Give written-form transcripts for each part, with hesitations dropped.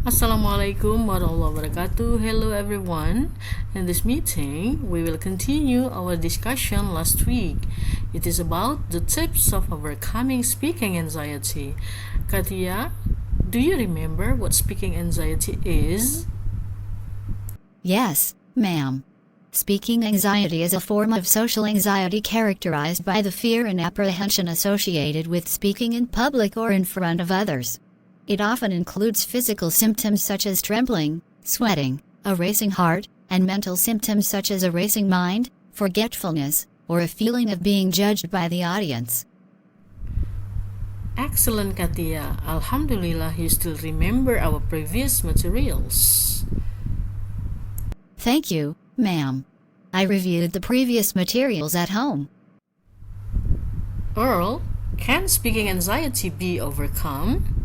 Assalamualaikum warahmatullahi wabarakatuh. Hello everyone. In this meeting, we will continue our discussion last week. It is about the tips of overcoming speaking anxiety. Katia, do you remember what speaking anxiety is? Yes, ma'am. Speaking anxiety is a form of social anxiety characterized by the fear and apprehension associated with speaking in public or in front of others. It often includes physical symptoms such as trembling, sweating, a racing heart, and mental symptoms such as a racing mind, forgetfulness, or a feeling of being judged by the audience. Excellent, Katia. Alhamdulillah, you still remember our previous materials. Thank you, ma'am. I reviewed the previous materials at home. Earl, can speaking anxiety be overcome?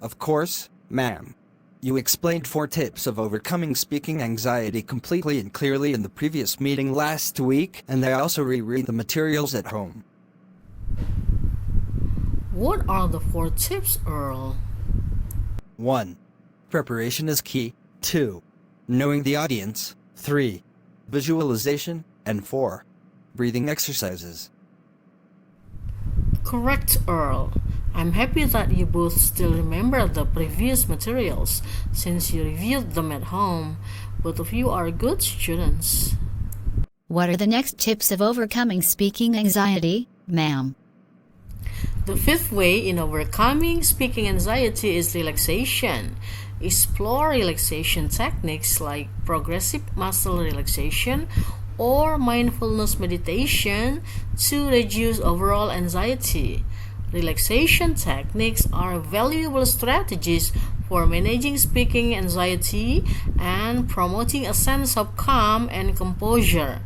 Of course, ma'am. You explained 4 tips of overcoming speaking anxiety completely and clearly in the previous meeting last week, and I also reread the materials at home. What are the 4 tips, Earl? 1. Preparation is key. 2. Knowing the audience. 3. Visualization. And 4. Breathing exercises. Correct, Earl. I'm happy that you both still remember the previous materials since you reviewed them at home. Both of you are good students. What are the next tips of overcoming speaking anxiety, ma'am? The 5th way in overcoming speaking anxiety is relaxation. Explore relaxation techniques like progressive muscle relaxation or mindfulness meditation to reduce overall anxiety. Relaxation techniques are valuable strategies for managing speaking anxiety and promoting a sense of calm and composure.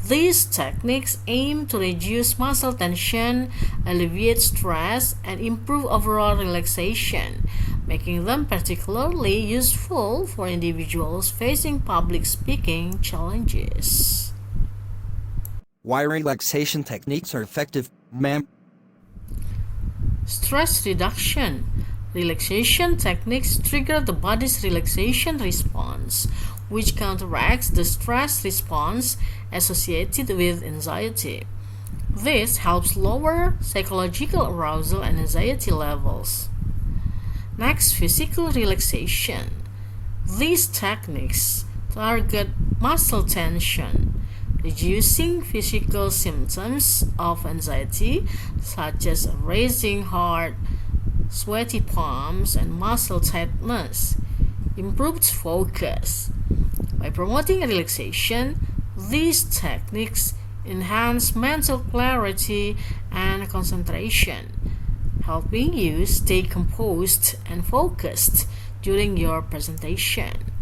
These techniques aim to reduce muscle tension, alleviate stress, and improve overall relaxation, making them particularly useful for individuals facing public speaking challenges. Why relaxation techniques are effective, ma'am? Stress reduction. Relaxation techniques trigger the body's relaxation response, which counteracts the stress response associated with anxiety. This helps lower psychological arousal and anxiety levels. Next, physical relaxation. These techniques target muscle tension, reducing physical symptoms of anxiety such as a racing heart, sweaty palms, and muscle tightness. Improved focus. By promoting relaxation, these techniques enhance mental clarity and concentration, helping you stay composed and focused during your presentation.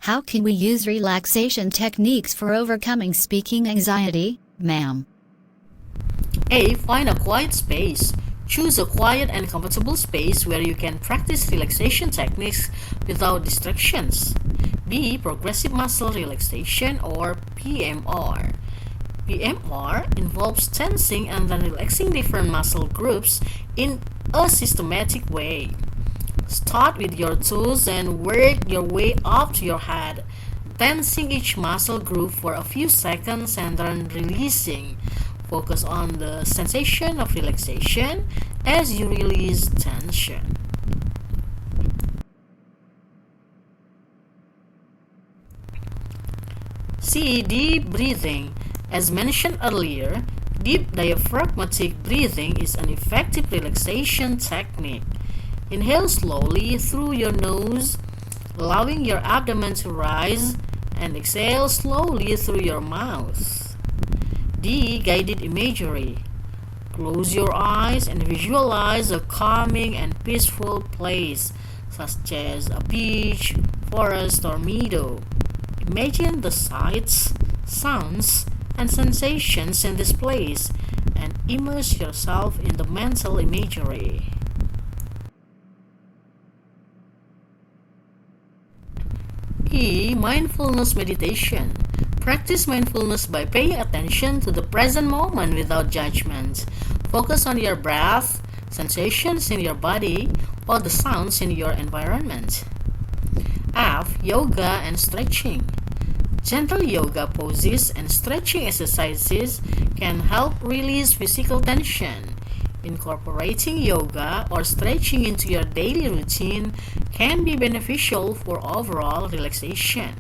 How can we use relaxation techniques for overcoming speaking anxiety, ma'am? A. Find a quiet space. Choose a quiet and comfortable space where you can practice relaxation techniques without distractions. B. Progressive muscle relaxation or PMR. PMR involves tensing and then relaxing different muscle groups in a systematic way. Start with your toes and work your way up to your head, tensing each muscle group for a few seconds and then releasing. Focus on the sensation of relaxation as you release tension. C. Deep breathing. As mentioned earlier, deep diaphragmatic breathing is an effective relaxation technique. Inhale slowly through your nose, allowing your abdomen to rise, and exhale slowly through your mouth. D. Guided imagery. Close your eyes and visualize a calming and peaceful place, such as a beach, forest, or meadow. Imagine the sights, sounds, and sensations in this place and immerse yourself in the mental imagery. E. Mindfulness meditation. Practice mindfulness by paying attention to the present moment without judgment. Focus on your breath, sensations in your body, or the sounds in your environment. F. Yoga and stretching. Gentle yoga poses and stretching exercises can help release physical tension. Incorporating yoga or stretching into your daily routine can be beneficial for overall relaxation.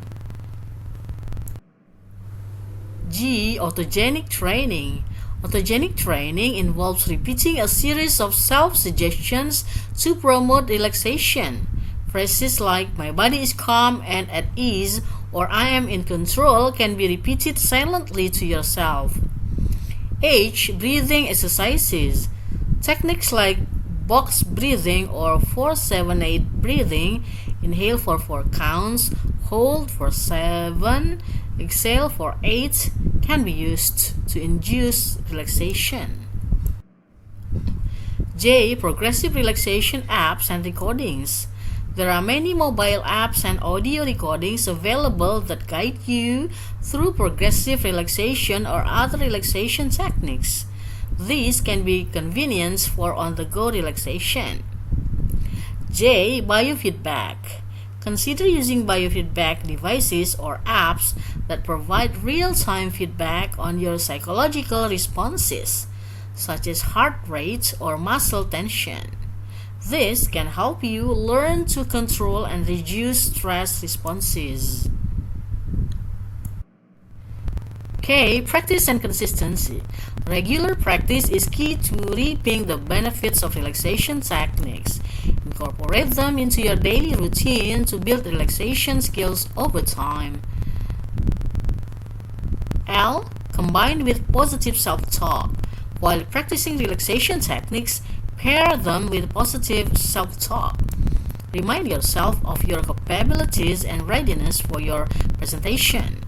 G. Autogenic training. Autogenic training involves repeating a series of self-suggestions to promote relaxation. Phrases like "my body is calm and at ease" or "I am in control" can be repeated silently to yourself. H. Breathing exercises. Techniques like box breathing or 4-7-8 breathing, inhale for 4 counts, hold for 7, exhale for 8, can be used to induce relaxation. J. Progressive relaxation apps and recordings. There are many mobile apps and audio recordings available that guide you through progressive relaxation or other relaxation techniques. These can be convenient for on-the-go relaxation. J. Biofeedback. Consider using biofeedback devices or apps that provide real-time feedback on your psychological responses, such as heart rate or muscle tension. This can help you learn to control and reduce stress responses. K. Practice and consistency. Regular practice is key to reaping the benefits of relaxation techniques. Incorporate them into your daily routine to build relaxation skills over time. L. Combined with positive self-talk. While practicing relaxation techniques, pair them with positive self-talk. Remind yourself of your capabilities and readiness for your presentation.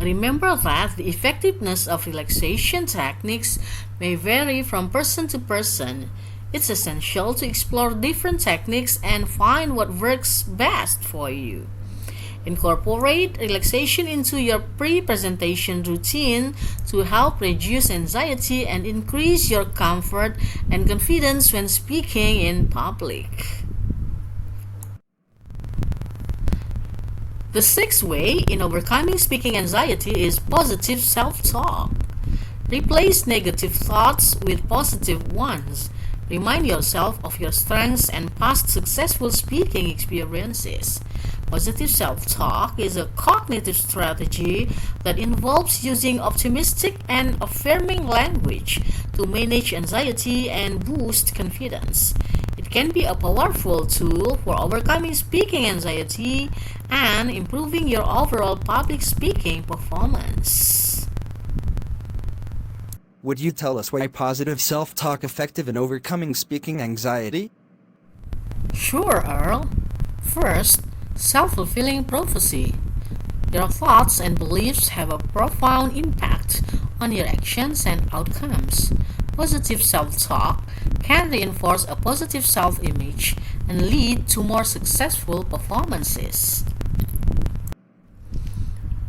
Remember that the effectiveness of relaxation techniques may vary from person to person. It's essential to explore different techniques and find what works best for you. Incorporate relaxation into your pre-presentation routine to help reduce anxiety and increase your comfort and confidence when speaking in public. The sixth way in overcoming speaking anxiety is positive self-talk. Replace negative thoughts with positive ones. Remind yourself of your strengths and past successful speaking experiences. Positive self-talk is a cognitive strategy that involves using optimistic and affirming language to manage anxiety and boost confidence. It can be a powerful tool for overcoming speaking anxiety and improving your overall public speaking performance. Would you tell us why positive self-talk effective in overcoming speaking anxiety? Sure, Earl. First, self-fulfilling prophecy. Your thoughts and beliefs have a profound impact on your actions and outcomes. Positive self-talk can reinforce a positive self-image and lead to more successful performances.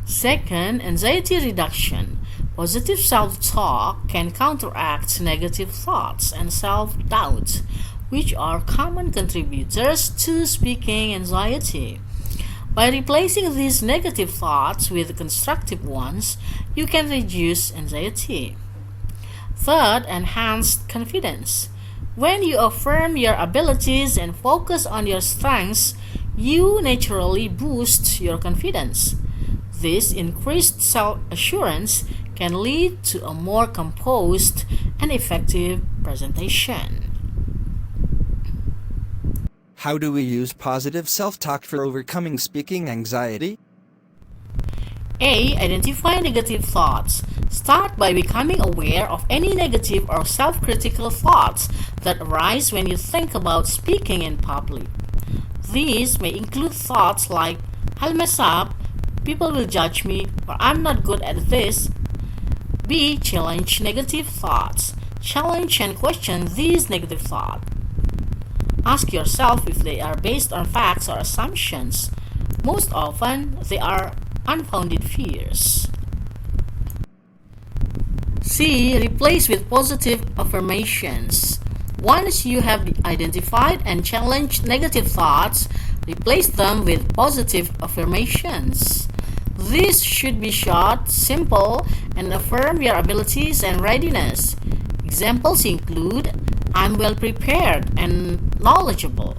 Second, anxiety reduction. Positive self-talk can counteract negative thoughts and self-doubt, which are common contributors to speaking anxiety. By replacing these negative thoughts with constructive ones, you can reduce anxiety. Third, enhanced confidence. When you affirm your abilities and focus on your strengths, you naturally boost your confidence. This increased self-assurance can lead to a more composed and effective presentation. How do we use positive self-talk for overcoming speaking anxiety? A. Identify negative thoughts. Start by becoming aware of any negative or self-critical thoughts that arise when you think about speaking in public. These may include thoughts like, "I'll mess up," "people will judge me," or "I'm not good at this." B. Challenge negative thoughts. Challenge and question these negative thoughts. Ask yourself if they are based on facts or assumptions. Most often, they are unfounded fears. C. Replace with positive affirmations. Once you have identified and challenged negative thoughts, replace them with positive affirmations. This should be short, simple, and affirm your abilities and readiness. Examples include, I'm well prepared and knowledgeable.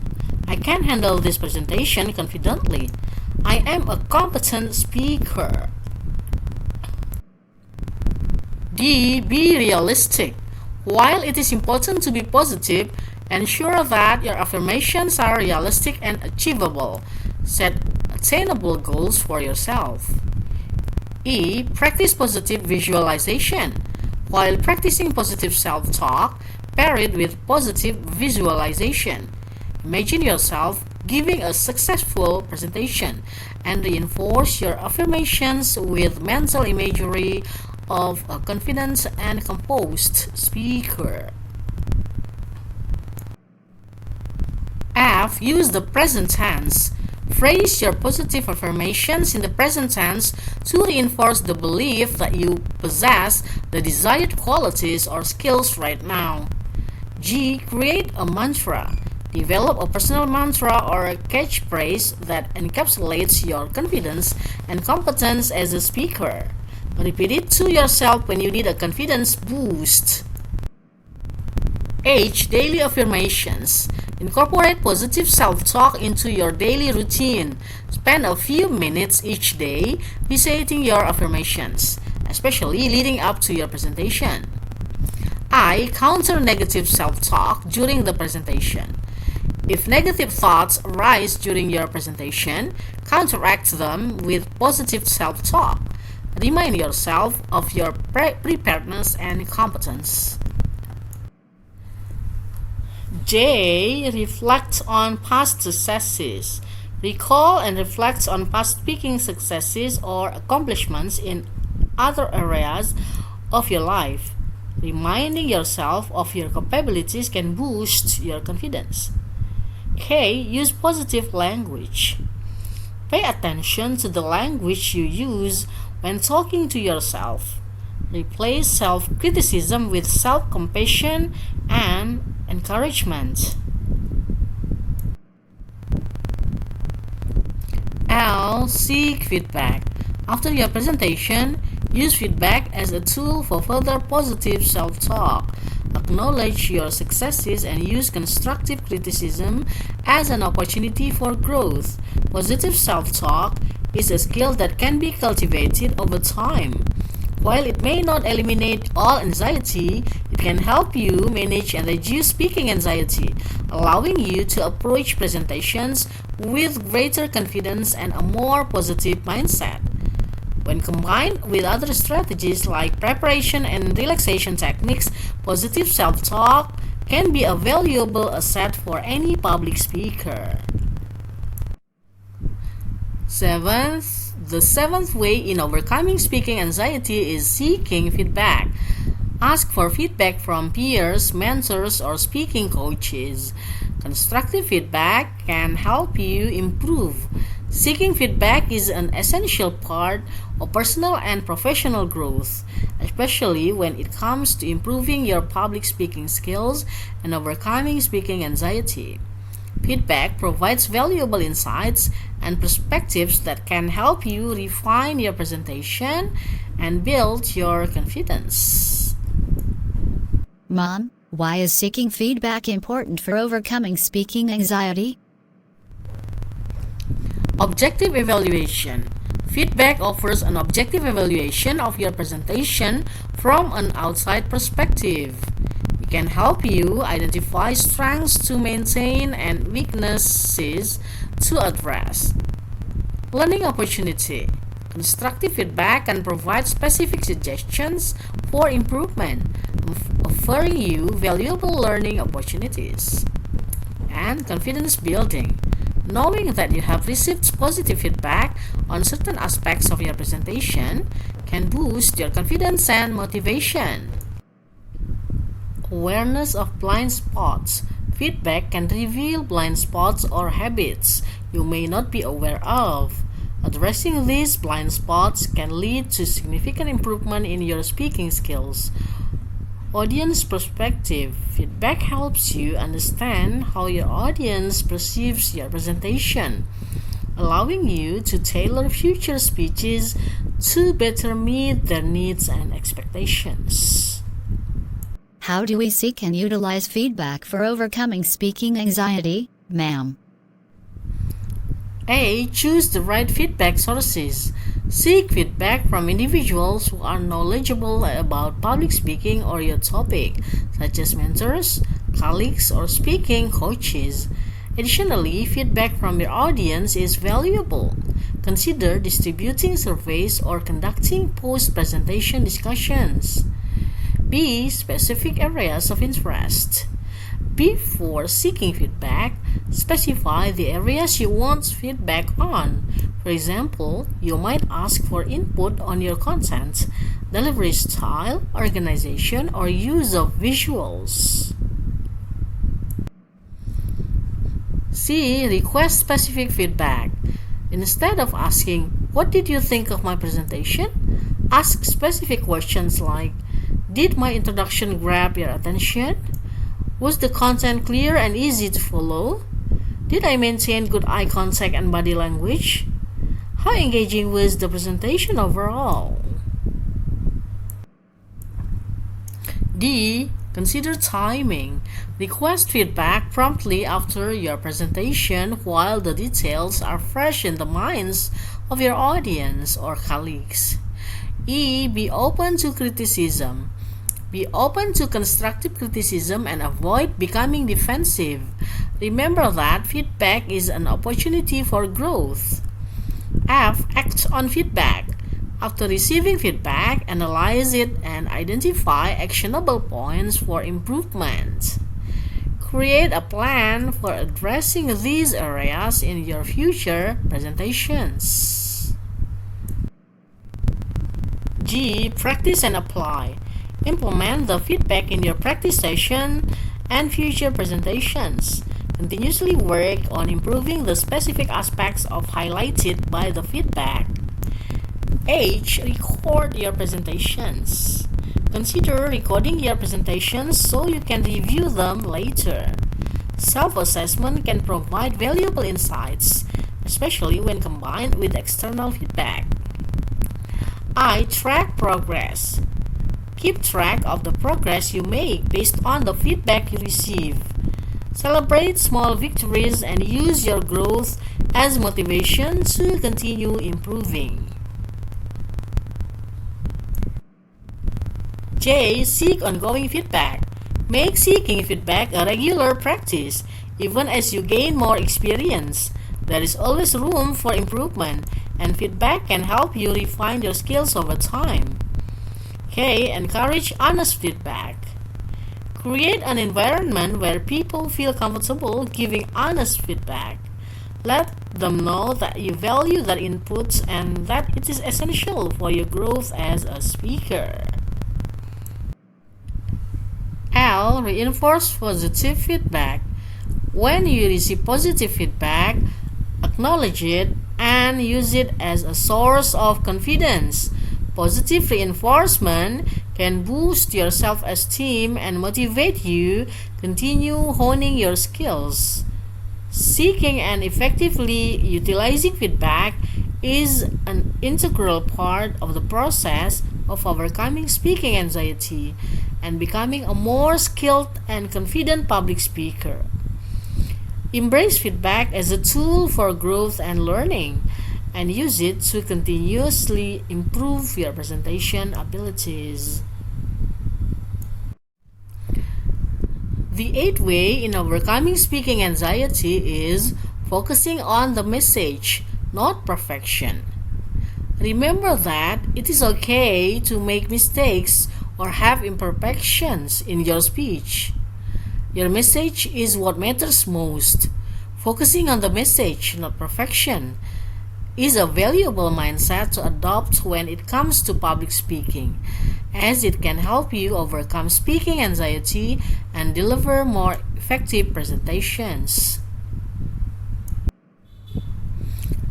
I can handle this presentation confidently. I am a competent speaker. D. Be realistic. While it is important to be positive, ensure that your affirmations are realistic and achievable. Set attainable goals for yourself. E. Practice positive visualization. While practicing positive self-talk, pair it with positive visualization. Imagine yourself giving a successful presentation and reinforce your affirmations with mental imagery of a confident and composed speaker. F. Use the present tense. Phrase your positive affirmations in the present tense to reinforce the belief that you possess the desired qualities or skills right now. G. Create a mantra. Develop a personal mantra or a catchphrase that encapsulates your confidence and competence as a speaker. Repeat it to yourself when you need a confidence boost. H. Daily affirmations. Incorporate positive self-talk into your daily routine. Spend a few minutes each day reciting your affirmations, especially leading up to your presentation. I. Counter negative self-talk during the presentation. If negative thoughts arise during your presentation, counteract them with positive self-talk. Remind yourself of your preparedness and competence. J. Reflect on past successes. Recall and reflect on past speaking successes or accomplishments in other areas of your life. Reminding yourself of your capabilities can boost your confidence. K. Use positive language. Pay attention to the language you use when talking to yourself. Replace self-criticism with self-compassion and encouragement. L. Seek feedback. After your presentation, use feedback as a tool for further positive self-talk. Acknowledge your successes and use constructive criticism as an opportunity for growth. Positive self-talk is a skill that can be cultivated over time. While it may not eliminate all anxiety, it can help you manage and reduce speaking anxiety, allowing you to approach presentations with greater confidence and a more positive mindset. When combined with other strategies like preparation and relaxation techniques, positive self-talk can be a valuable asset for any public speaker. The seventh way in overcoming speaking anxiety is seeking feedback. Ask for feedback from peers, mentors, or speaking coaches. Constructive feedback can help you improve. Seeking feedback is an essential part of personal and professional growth, especially when it comes to improving your public speaking skills and overcoming speaking anxiety. Feedback provides valuable insights and perspectives that can help you refine your presentation and build your confidence. Mom, why is seeking feedback important for overcoming speaking anxiety? Objective evaluation. Feedback offers an objective evaluation of your presentation from an outside perspective. It can help you identify strengths to maintain and weaknesses to address. Learning opportunity. Constructive feedback can provide specific suggestions for improvement, offering you valuable learning opportunities. And confidence building. Knowing that you have received positive feedback on certain aspects of your presentation can boost your confidence and motivation. Awareness of blind spots. Feedback can reveal blind spots or habits you may not be aware of. Addressing these blind spots can lead to significant improvement in your speaking skills. Audience perspective. Feedback helps you understand how your audience perceives your presentation, allowing you to tailor future speeches to better meet their needs and expectations. How do we seek and utilize feedback for overcoming speaking anxiety, ma'am? A. Choose the right feedback sources. Seek feedback from individuals who are knowledgeable about public speaking or your topic, such as mentors, colleagues, or speaking coaches. Additionally, feedback from your audience is valuable. Consider distributing surveys or conducting post-presentation discussions. B. Specific areas of interest. Before seeking feedback, specify the areas you want feedback on. For example, you might ask for input on your content, delivery style, organization, or use of visuals. C. Request specific feedback. Instead of asking, "What did you think of my presentation?" ask specific questions like, "Did my introduction grab your attention? Was the content clear and easy to follow? Did I maintain good eye contact and body language? How engaging was the presentation overall?" D. Consider timing. Request feedback promptly after your presentation while the details are fresh in the minds of your audience or colleagues. E. Be open to criticism. Be open to constructive criticism and avoid becoming defensive. Remember that feedback is an opportunity for growth. F. Act on feedback. After receiving feedback, analyze it and identify actionable points for improvement. Create a plan for addressing these areas in your future presentations. G. Practice and apply. Implement the feedback in your practice session and future presentations. Continuously work on improving the specific aspects highlighted by the feedback. H. Record your presentations. Consider recording your presentations so you can review them later. Self-assessment can provide valuable insights, especially when combined with external feedback. I. Track progress. Keep track of the progress you make based on the feedback you receive. Celebrate small victories and use your growth as motivation to continue improving. J. Seek ongoing feedback. Make seeking feedback a regular practice. Even as you gain more experience, there is always room for improvement, and feedback can help you refine your skills over time. K. Encourage honest feedback. Create an environment where people feel comfortable giving honest feedback. Let them know that you value their inputs and that it is essential for your growth as a speaker. L. Reinforce positive feedback. When you receive positive feedback, acknowledge it and use it as a source of confidence. Positive reinforcement can boost your self-esteem and motivate you continue honing your skills. Seeking and effectively utilizing feedback is an integral part of the process of overcoming speaking anxiety and becoming a more skilled and confident public speaker. Embrace feedback as a tool for growth and learning, and use it to continuously improve your presentation abilities. The eighth way in overcoming speaking anxiety is focusing on the message, not perfection. Remember that it is okay to make mistakes or have imperfections in your speech. Your message is what matters most. Focusing on the message, not perfection, is a valuable mindset to adopt when it comes to public speaking, as it can help you overcome speaking anxiety and deliver more effective presentations.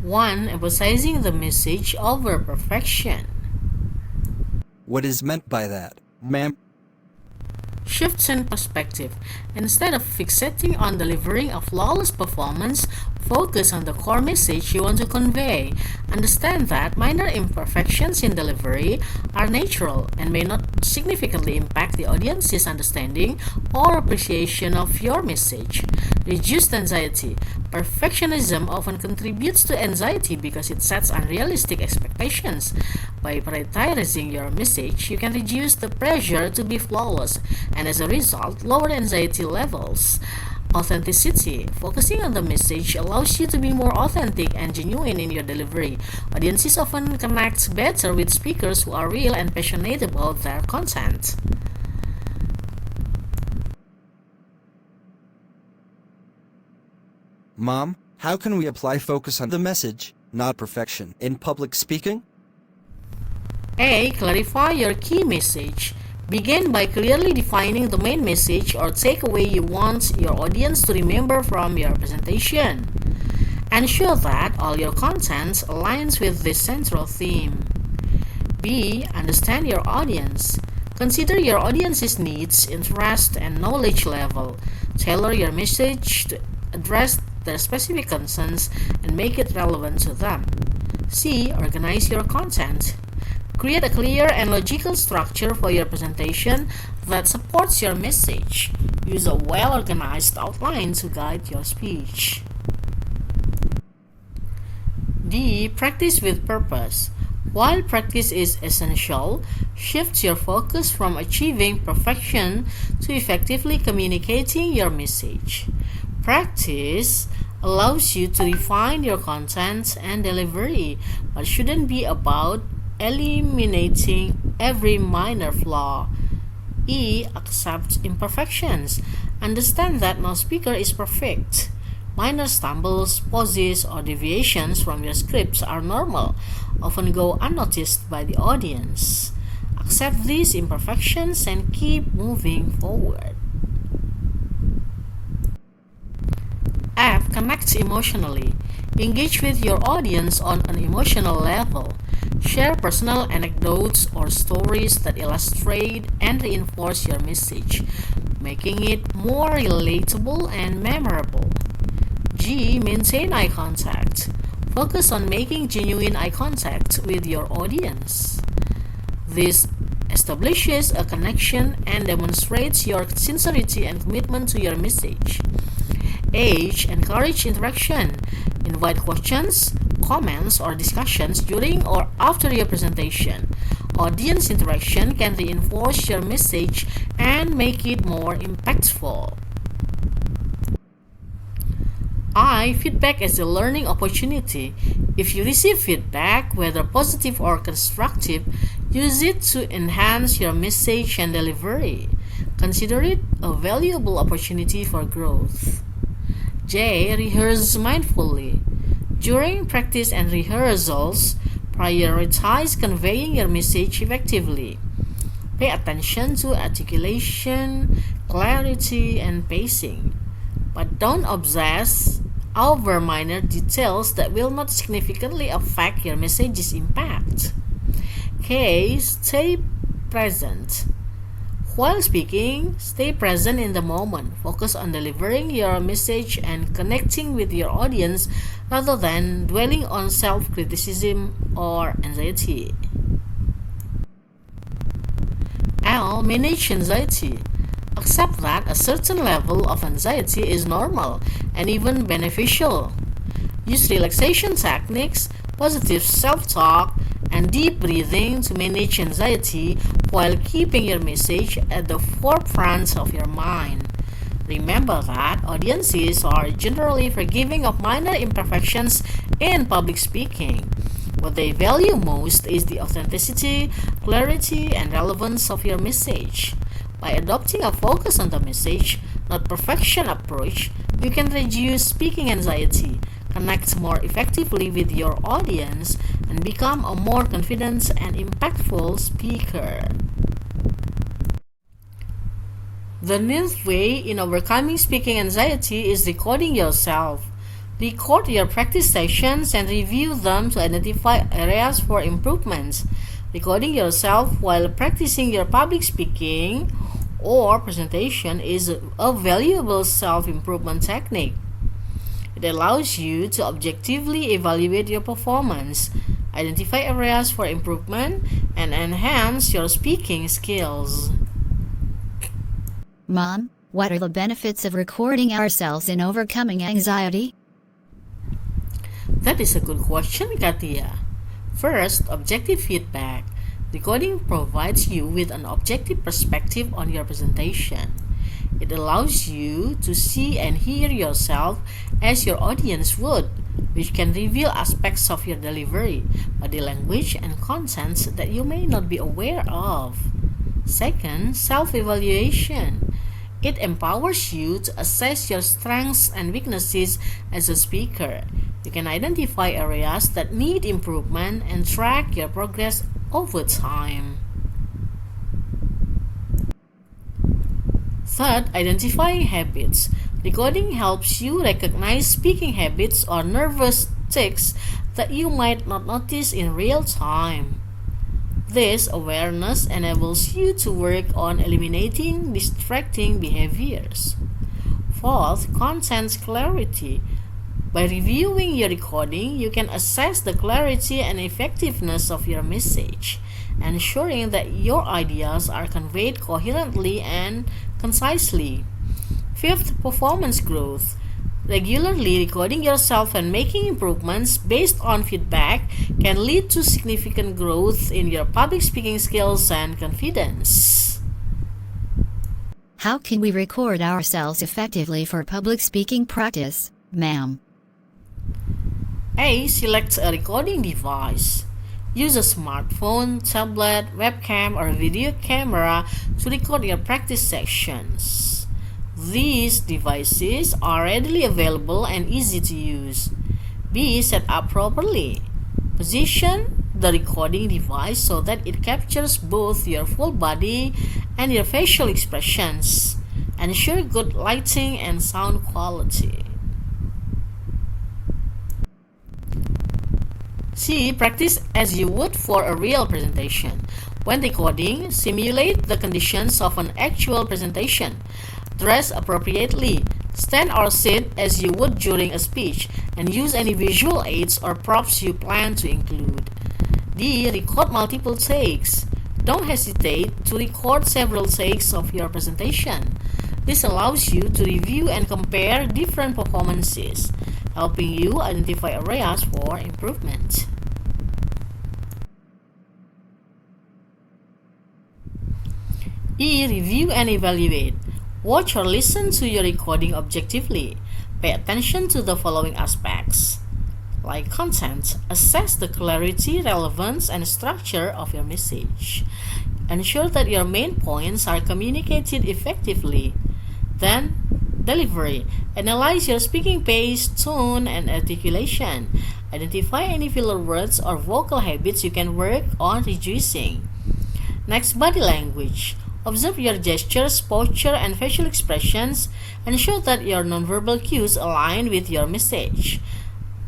1. Emphasizing the message over perfection. What is meant by that, ma'am? Shifts in perspective. Instead of fixating on delivering a flawless performance, focus on the core message you want to convey. Understand that minor imperfections in delivery are natural and may not significantly impact the audience's understanding or appreciation of your message. Reduced anxiety. Perfectionism often contributes to anxiety because it sets unrealistic expectations. By prioritizing your message, you can reduce the pressure to be flawless and as a result, lower anxiety levels. Authenticity. Focusing on the message allows you to be more authentic and genuine in your delivery. Audiences often connect better with speakers who are real and passionate about their content. Mom, how can we apply focus on the message, not perfection, in public speaking? A. Clarify your key message. Begin by clearly defining the main message or takeaway you want your audience to remember from your presentation. Ensure that all your content aligns with this central theme. B. Understand your audience. Consider your audience's needs, interest, and knowledge level. Tailor your message to address their specific concerns and make it relevant to them. C. Organize your content. Create a clear and logical structure for your presentation that supports your message. Use a well-organized outline to guide your speech. D. Practice with purpose. While practice is essential, shift your focus from achieving perfection to effectively communicating your message. Practice allows you to refine your content and delivery, but shouldn't be about eliminating every minor flaw. E. Accept imperfections. Understand that no speaker is perfect. Minor stumbles, pauses, or deviations from your scripts are normal, often go unnoticed by the audience. Accept these imperfections and keep moving forward. F. Connect emotionally. Engage with your audience on an emotional level. Share personal anecdotes or stories that illustrate and reinforce your message, making it more relatable and memorable. G. Maintain eye contact. Focus on making genuine eye contact with your audience. This establishes a connection and demonstrates your sincerity and commitment to your message. H. Encourage interaction. Invite questions, comments, or discussions during or after your presentation. Audience interaction can reinforce your message and make it more impactful. I. Feedback as a learning opportunity. If you receive feedback, whether positive or constructive, use it to enhance your message and delivery. Consider it a valuable opportunity for growth. J. Rehearse mindfully. During practice and rehearsals, prioritize conveying your message effectively. Pay attention to articulation, clarity, and pacing, but don't obsess over minor details that will not significantly affect your message's impact. K. Stay present. While speaking, stay present in the moment. Focus on delivering your message and connecting with your audience rather than dwelling on self-criticism or anxiety. L. Manage anxiety. Accept that a certain level of anxiety is normal and even beneficial. Use relaxation techniques, positive self-talk, and deep breathing to manage anxiety while keeping your message at the forefront of your mind. Remember that audiences are generally forgiving of minor imperfections in public speaking. What they value most is the authenticity, clarity, and relevance of your message. By adopting a focus on the message, not perfection approach, you can reduce speaking anxiety, connect more effectively with your audience, and become a more confident and impactful speaker. The ninth way in overcoming speaking anxiety is recording yourself. Record your practice sessions and review them to identify areas for improvements. Recording yourself while practicing your public speaking or presentation is a valuable self-improvement technique. It allows you to objectively evaluate your performance, identify areas for improvement, and enhance your speaking skills. Mom, what are the benefits of recording ourselves in overcoming anxiety? That is a good question, Katia. First, objective feedback. Recording provides you with an objective perspective on your presentation. It allows you to see and hear yourself as your audience would, which can reveal aspects of your delivery, body language, and contents that you may not be aware of. Second, self-evaluation. It empowers you to assess your strengths and weaknesses as a speaker. You can identify areas that need improvement and track your progress over time. Third, identifying habits. Recording helps you recognize speaking habits or nervous tics that you might not notice in real time. This awareness enables you to work on eliminating distracting behaviors. Fourth, content clarity. By reviewing your recording, you can assess the clarity and effectiveness of your message, ensuring that your ideas are conveyed coherently and concisely. Fifth, performance growth. Regularly recording yourself and making improvements based on feedback can lead to significant growth in your public speaking skills and confidence. How can we record ourselves effectively for public speaking practice, ma'am? A. Select a recording device. Use a smartphone, tablet, webcam, or video camera to record your practice sessions. These devices are readily available and easy to use. B. Set up properly. Position the recording device so that it captures both your full body and your facial expressions. Ensure good lighting and sound quality. C. Practice as you would for a real presentation. When recording, simulate the conditions of an actual presentation. Dress appropriately. Stand or sit as you would during a speech, and use any visual aids or props you plan to include. D. Record multiple takes. Don't hesitate to record several takes of your presentation. This allows you to review and compare different performances, helping you identify areas for improvement. E. Review and evaluate. Watch or listen to your recording objectively. Pay attention to the following aspects. Like content, assess the clarity, relevance, and structure of your message. Ensure that your main points are communicated effectively. Then, delivery. Analyze your speaking pace, tone, and articulation. Identify any filler words or vocal habits you can work on reducing. Next, body language. Observe your gestures, posture, and facial expressions. Ensure that your nonverbal cues align with your message.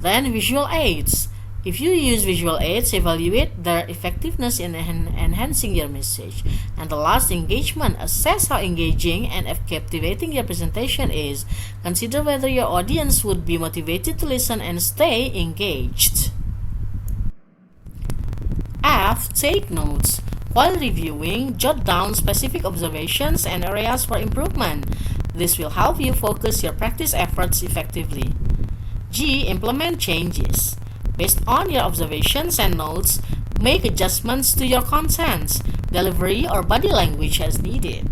Then, visual aids. If you use visual aids, evaluate their effectiveness in enhancing your message. And the last, engagement. Assess how engaging and captivating your presentation is. Consider whether your audience would be motivated to listen and stay engaged. F. Take notes. While reviewing, jot down specific observations and areas for improvement. This will help you focus your practice efforts effectively. G. Implement changes. Based on your observations and notes, make adjustments to your contents, delivery, or body language as needed.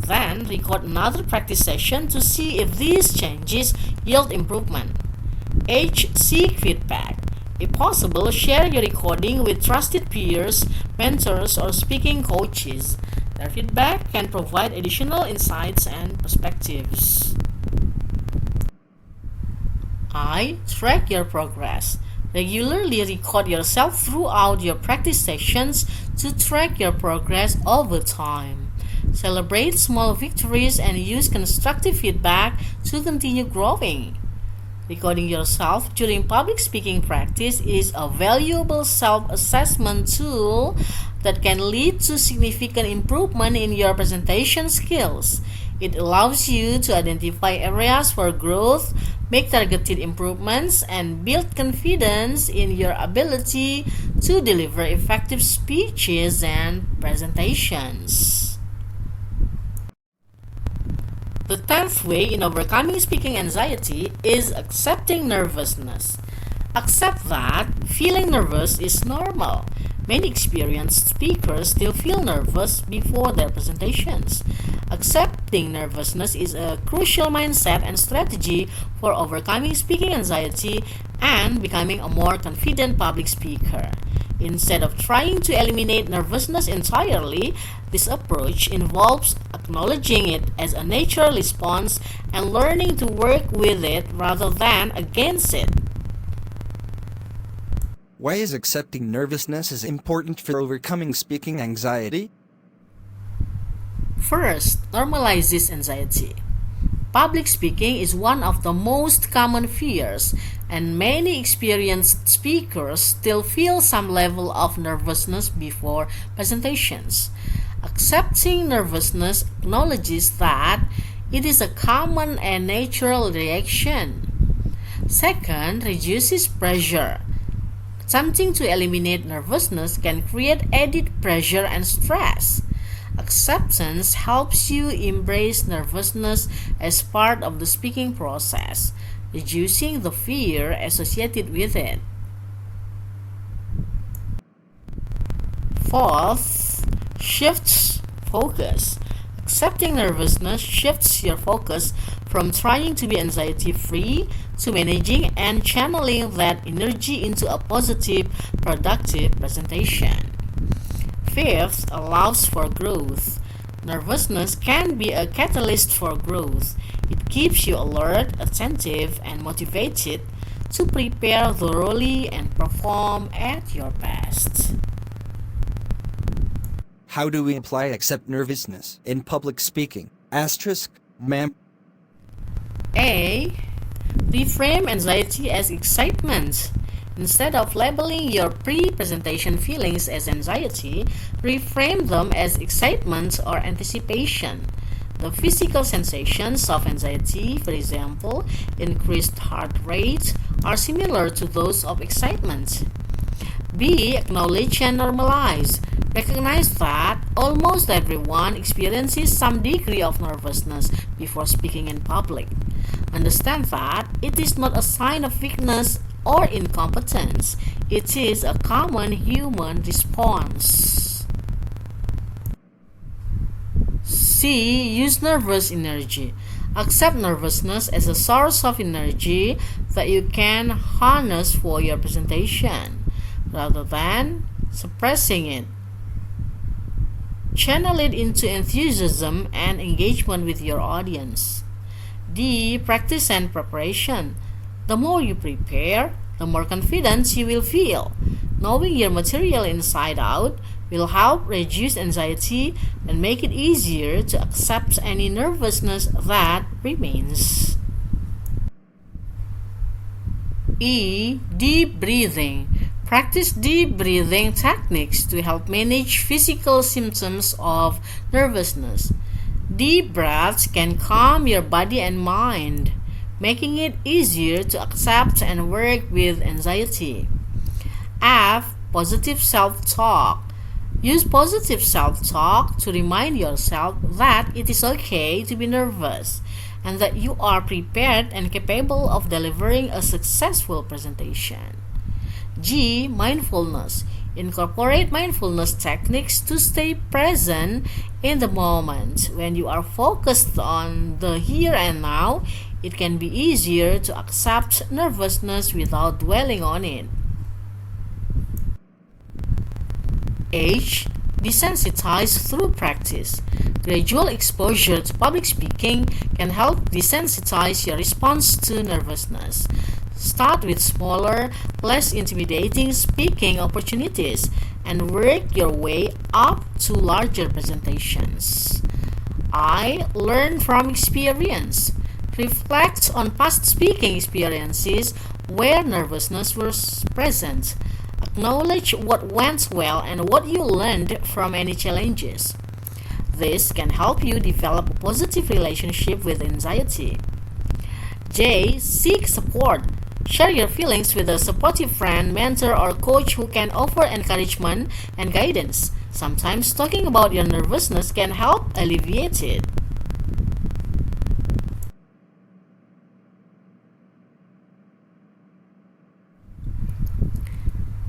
Then, record another practice session to see if these changes yield improvement. H. Seek feedback. If possible, share your recording with trusted peers, mentors, or speaking coaches. Their feedback can provide additional insights and perspectives. I. Track your progress. Regularly record yourself throughout your practice sessions to track your progress over time. Celebrate small victories and use constructive feedback to continue growing. Recording yourself during public speaking practice is a valuable self-assessment tool that can lead to significant improvement in your presentation skills. It allows you to identify areas for growth, make targeted improvements, and build confidence in your ability to deliver effective speeches and presentations. The 10th way in overcoming speaking anxiety is accepting nervousness. Accept that feeling nervous is normal. Many experienced speakers still feel nervous before their presentations. Accepting nervousness is a crucial mindset and strategy for overcoming speaking anxiety and becoming a more confident public speaker. Instead of trying to eliminate nervousness entirely, this approach involves acknowledging it as a natural response and learning to work with it rather than against it. Why is accepting nervousness is important for overcoming speaking anxiety? First, normalize this anxiety. Public speaking is one of the most common fears, and many experienced speakers still feel some level of nervousness before presentations. Accepting nervousness acknowledges that it is a common and natural reaction. Second, reduces pressure. Attempting to eliminate nervousness can create added pressure and stress. Acceptance helps you embrace nervousness as part of the speaking process, reducing the fear associated with it. Fourth, shifts focus. Accepting nervousness shifts your focus from trying to be anxiety-free to managing and channeling that energy into a positive, productive presentation. Fifth, allows for growth. Nervousness can be a catalyst for growth. It keeps you alert, attentive, and motivated to prepare thoroughly and perform at your best. How do we apply accept nervousness in public speaking? Asterisk, ma'am. A. Reframe anxiety as excitement. Instead of labeling your pre-presentation feelings as anxiety, reframe them as excitement or anticipation. The physical sensations of anxiety, for example, increased heart rate, are similar to those of excitement. B. Acknowledge and normalize. Recognize that almost everyone experiences some degree of nervousness before speaking in public. Understand that it is not a sign of weakness or incompetence. It is a common human response. C. Use nervous energy. Accept nervousness as a source of energy that you can harness for your presentation, rather than suppressing it. Channel it into enthusiasm and engagement with your audience. D. Practice and preparation. The more you prepare, the more confidence you will feel. Knowing your material inside out will help reduce anxiety and make it easier to accept any nervousness that remains. E. Deep breathing. Practice deep breathing techniques to help manage physical symptoms of nervousness. Deep breaths can calm your body and mind, making it easier to accept and work with anxiety. F. Positive self-talk. Use positive self-talk to remind yourself that it is okay to be nervous and that you are prepared and capable of delivering a successful presentation. G. Mindfulness. Incorporate mindfulness techniques to stay present in the moment. When you are focused on the here and now, it can be easier to accept nervousness without dwelling on it. H. Desensitize through practice. Gradual exposure to public speaking can help desensitize your response to nervousness. Start with smaller, less intimidating speaking opportunities and work your way up to larger presentations. I. Learn from experience. Reflect on past speaking experiences where nervousness was present. Acknowledge what went well and what you learned from any challenges. This can help you develop a positive relationship with anxiety. J. Seek support. Share your feelings with a supportive friend, mentor, or coach who can offer encouragement and guidance. Sometimes talking about your nervousness can help alleviate it.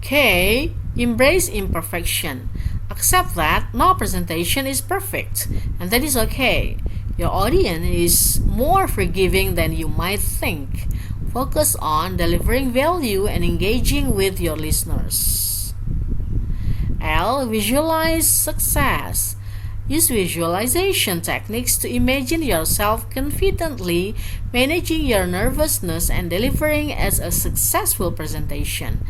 K. Embrace imperfection. Accept that no presentation is perfect, and that is okay. Your audience is more forgiving than you might think. Focus on delivering value and engaging with your listeners. L. Visualize success. Use visualization techniques to imagine yourself confidently managing your nervousness and delivering as a successful presentation.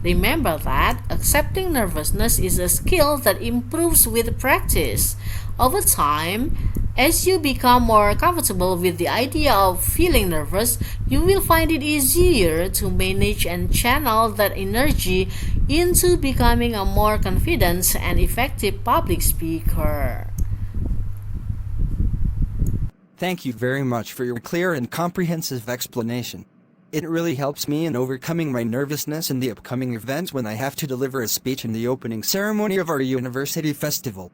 Remember that accepting nervousness is a skill that improves with practice. Over time, as you become more comfortable with the idea of feeling nervous, you will find it easier to manage and channel that energy into becoming a more confident and effective public speaker. Thank you very much for your clear and comprehensive explanation. It really helps me in overcoming my nervousness in the upcoming events when I have to deliver a speech in the opening ceremony of our university festival.